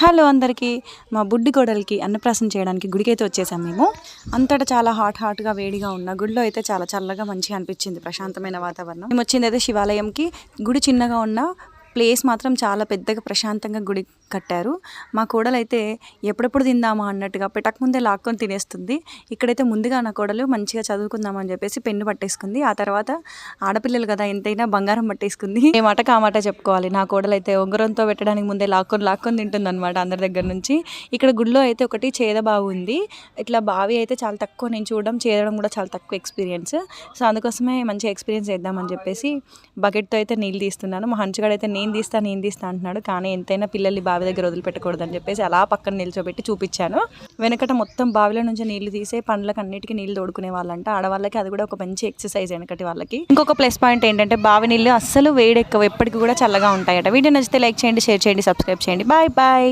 Hello అందరికీ. మా బుడ్డి కోడలికి అన్నప్రాసన చేయడానికి గుడికైతే వచ్చేసాం మేము. అంతటా చాలా హాట్గా వేడిగా ఉన్న గుడిలో అయితే చాలా చల్లగా మంచిగా అనిపించింది, ప్రశాంతమైన వాతావరణం. మేము వచ్చింది అయితే శివాలయంకి. గుడి చిన్నగా ఉన్న ప్లేస్ మాత్రం చాలా పెద్దగా ప్రశాంతంగా గుడి కట్టారు. మా కోడలైతే ఎప్పుడెప్పుడు తిందామా అన్నట్టుగా పెట్టక ముందే లాక్కొని తినేస్తుంది. ఇక్కడైతే ముందుగా నా కోడలు మంచిగా చదువుకుందామని చెప్పేసి పెన్ను పట్టేసుకుంది. ఆ తర్వాత ఆడపిల్లలు కదా ఎంతైనా బంగారం పట్టేసుకుంది. ఏ మాట ఆ మాట చెప్పుకోవాలి. నా కోడలైతే ఉంగరంతో పెట్టడానికి ముందే లాక్కొని తింటుంది అనమాట అందరి దగ్గర నుంచి. ఇక్కడ గుడిలో అయితే ఒకటి చేదబావి ఉంది. ఇట్లా బావి అయితే చాలా తక్కువ, నేను చూడడం చేదడం కూడా చాలా తక్కువ ఎక్స్పీరియన్స్. సో అందుకోసమే మంచిగా ఎక్స్పీరియన్స్ చేద్దామని చెప్పేసి బకెట్తో అయితే నీళ్ళు తీస్తున్నాను. మా హంచుగాడు అయితే నేను తీస్తా అంటున్నాడు. కానీ ఎంతైనా పిల్లల్ని బావి దగ్గర వదిలిపెట్టకూడదని చెప్పేసి అలా పక్కన నిల్చోబెట్టి చూపించాను. వెనకట మొత్తం బావిలో నుంచి నీళ్లు తీసే పండ్లకు అన్నిటికీ నీళ్లు తోడుకునే వాళ్ళంట. ఆడవాళ్ళకి అది కూడా ఒక మంచి ఎక్సర్సైజ్ వెనకటి వాళ్ళకి. ఇంకొక ప్లస్ పాయింట్ ఏంటంటే బావి నీళ్ళు అస్సలు వేడెక్కవు, ఎప్పటికీ కూడా చల్లగా ఉంటాయట. వీడియో నచ్చితే లైక్ చేయండి, షేర్ చేయండి, సబ్స్క్రైబ్ చేయండి. Bye bye.